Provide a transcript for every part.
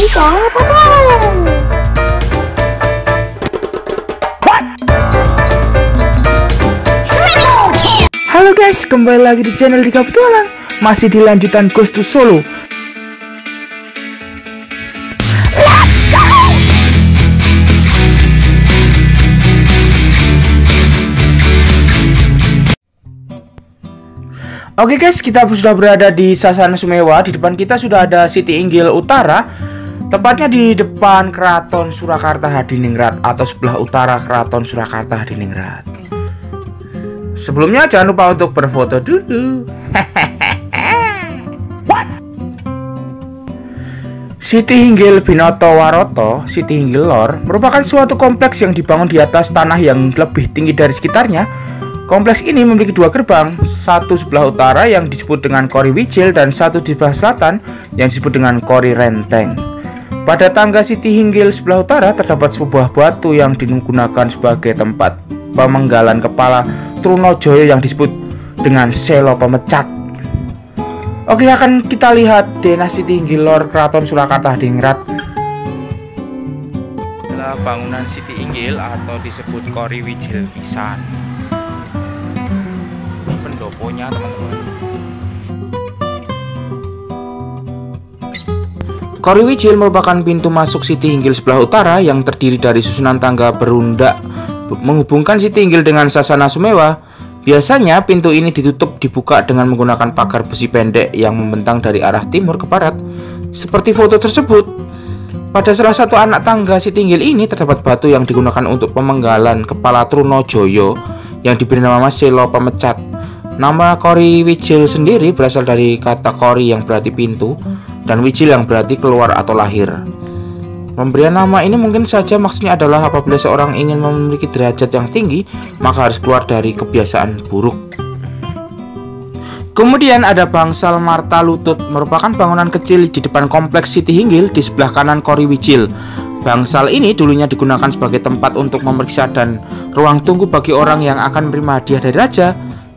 bisa Halo guys, kembali lagi di channel Dika Petualang. Masih di lanjutan Ghost to Solo. Let's go! Oke guys, kita sudah berada di Sasana Sumewa. Di depan kita sudah ada Siti Inggil Utara, tepatnya di depan Keraton Surakarta Hadiningrat atau sebelah utara Keraton Surakarta Hadiningrat. Sebelumnya jangan lupa untuk berfoto dulu. Siti Inggil Binoto Waroto, Siti Inggil Lor, merupakan suatu kompleks yang dibangun di atas tanah yang lebih tinggi dari sekitarnya. Kompleks ini memiliki dua gerbang, satu sebelah utara yang disebut dengan Kori Wijil dan satu di sebelah selatan yang disebut dengan Kori Renteng. Pada tangga Siti Inggil sebelah utara terdapat sebuah batu yang digunakan sebagai tempat pemenggalan kepala Trunojoyo yang disebut dengan Selo Pemecat. Oke, akan kita lihat Denah Siti Inggil Lor Keraton Surakarta Hadiningrat. Adalah bangunan Siti Inggil atau disebut Kori Wijil pisan. Ini pendoponya teman-teman. Kori Wijil merupakan pintu masuk Siti Inggil sebelah utara yang terdiri dari susunan tangga berundak menghubungkan Siti Inggil dengan Sasana Sumewa. Biasanya pintu ini dibuka dengan menggunakan pagar besi pendek yang membentang dari arah timur ke barat, seperti foto tersebut. Pada salah satu anak tangga Siti Inggil ini terdapat batu yang digunakan untuk pemenggalan kepala Trunojoyo yang diberi nama Selo Pemecat. Nama Kori Wijil sendiri berasal dari kata Kori yang berarti pintu dan Wijil yang berarti keluar atau lahir. Pemberian nama ini mungkin saja maksudnya adalah apabila seorang ingin memiliki derajat yang tinggi, maka harus keluar dari kebiasaan buruk. Kemudian ada bangsal Marta Lutut, merupakan bangunan kecil di depan kompleks Siti Inggil di sebelah kanan Kori Wijil. Bangsal ini dulunya digunakan sebagai tempat untuk memeriksa dan ruang tunggu bagi orang yang akan menerima hadiah dari raja.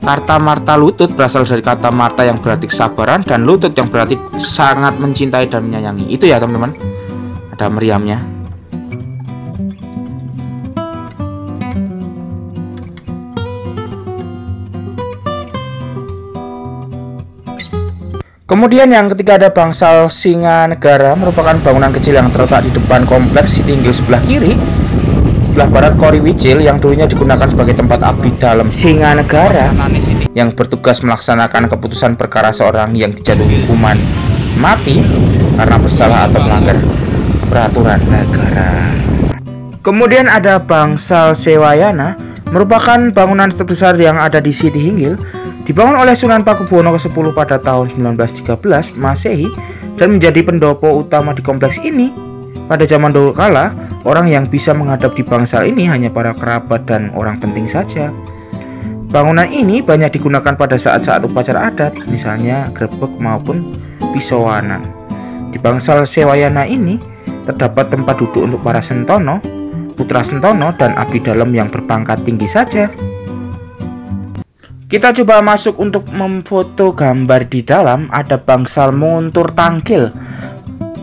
Kata Marta Lutut berasal dari kata Marta yang berarti kesabaran dan lutut yang berarti sangat mencintai dan menyayangi. Itu ya teman-teman. Ada meriamnya. Kemudian yang ketiga ada bangsal Singanegara, merupakan bangunan kecil yang terletak di depan kompleks Siti Inggil sebelah kiri, sebelah barat Kori Wijil, yang dulunya digunakan sebagai tempat abdi dalam Singanegara yang bertugas melaksanakan keputusan perkara seorang yang dijatuhi hukuman mati karena bersalah atau melanggar peraturan negara. Kemudian ada bangsal Sewayana, merupakan bangunan terbesar yang ada di Siti Inggil, dibangun oleh Sunan Pakubuwono ke-10 pada tahun 1913 Masehi dan menjadi pendopo utama di kompleks ini. Pada zaman dahulu kala, orang yang bisa menghadap di bangsal ini hanya para kerabat dan orang penting saja. Bangunan ini banyak digunakan pada saat-saat upacara adat, misalnya grebek maupun pisowanan. Di bangsal Sewayana ini terdapat tempat duduk untuk para sentono, putra sentono, dan abdi dalam yang berpangkat tinggi saja. Kita coba masuk untuk memfoto gambar di dalam. Ada bangsal Menguntur Tangkil,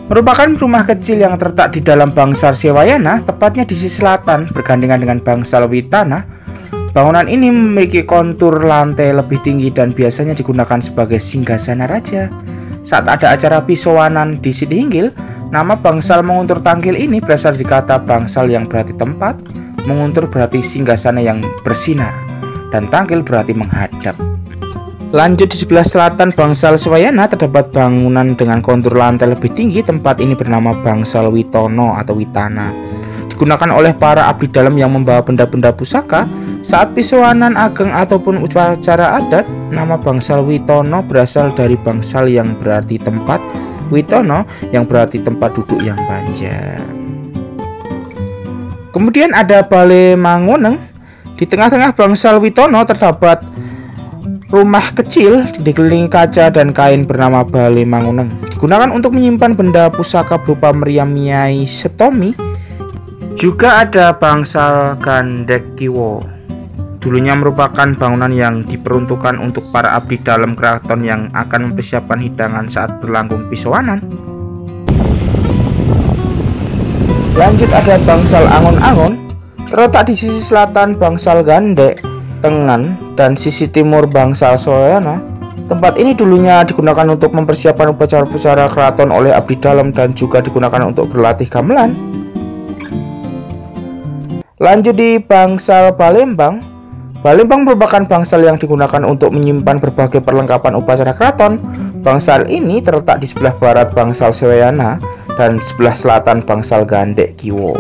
merupakan rumah kecil yang terletak di dalam bangsal Sewayana, tepatnya di sisi selatan bergandengan dengan bangsal Witana. Bangunan ini memiliki kontur lantai lebih tinggi dan biasanya digunakan sebagai singgasana raja. Saat ada acara pisowanan di Siti Inggil, nama bangsal Menguntur Tangkil ini berasal dari kata bangsal yang berarti tempat, menguntur berarti singgasana yang bersinar, dan tangkil berarti menghadap. Lanjut di sebelah selatan bangsal Sewayana terdapat bangunan dengan kontur lantai lebih tinggi. Tempat ini bernama bangsal Witono atau Witana. Digunakan oleh para abdi dalam yang membawa benda-benda pusaka saat pisowanan ageng ataupun upacara adat. Nama bangsal Witono berasal dari bangsal yang berarti tempat, Witono yang berarti tempat duduk yang panjang. Kemudian ada Balai Manguneng. Di tengah-tengah bangsal Witono terdapat rumah kecil dikelilingi kaca dan kain bernama Balai Manguneng. Digunakan untuk menyimpan benda pusaka berupa meriam Nyai Setomi. Juga ada bangsal Gandekiwo. Dulunya merupakan bangunan yang diperuntukkan untuk para abdi dalam keraton yang akan mempersiapkan hidangan saat berlangsung pisowanan. Lanjut ada bangsal Angon-Angon, terletak di sisi selatan bangsal Gandek Tengan dan sisi timur bangsal Soeana. Tempat ini dulunya digunakan untuk mempersiapkan upacara-upacara keraton oleh abdi dalam dan juga digunakan untuk berlatih gamelan. Lanjut di bangsal Palembang. Palembang merupakan bangsal yang digunakan untuk menyimpan berbagai perlengkapan upacara keraton. Bangsal ini terletak di sebelah barat bangsal Sewayana dan sebelah selatan bangsal Gandek Kiwo.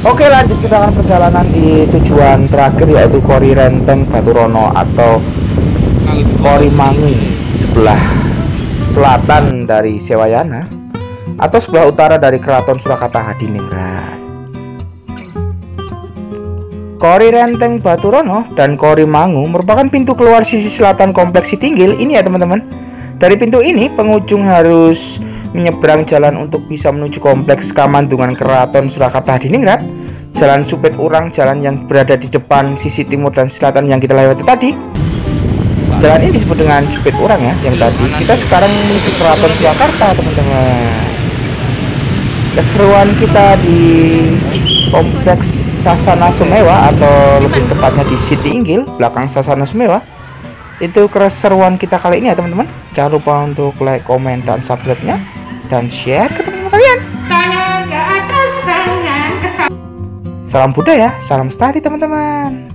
Oke, lanjut kita akan perjalanan di tujuan terakhir, yaitu Kori Renteng Baturono atau Kori Mangu, sebelah selatan dari Sewayana atau sebelah utara dari Keraton Surakarta Hadiningrat. Kori Renteng Baturono dan Kori Mangu merupakan pintu keluar sisi selatan kompleks Sitinggil ini ya teman-teman. Dari pintu ini pengunjung harus menyeberang jalan untuk bisa menuju kompleks Kamandungan Keraton Surakarta Hadiningrat. Jalan Supit Urang, jalan yang berada di depan sisi timur dan selatan yang kita lewati tadi. Jalan ini disebut dengan Supit Urang ya, yang tadi. Kita sekarang menuju Keraton Surakarta teman-teman. Keseruan kita di kompleks Sasana Sumewa atau lebih tepatnya di Sitinggil belakang Sasana Sumewa. Itu keseruan kita kali ini ya teman-teman. Jangan lupa untuk like, komen, dan subscribe-nya dan share ke teman-teman kalian. Tangan ke atas, tangan ke samping. Salam budaya, salam studi teman-teman.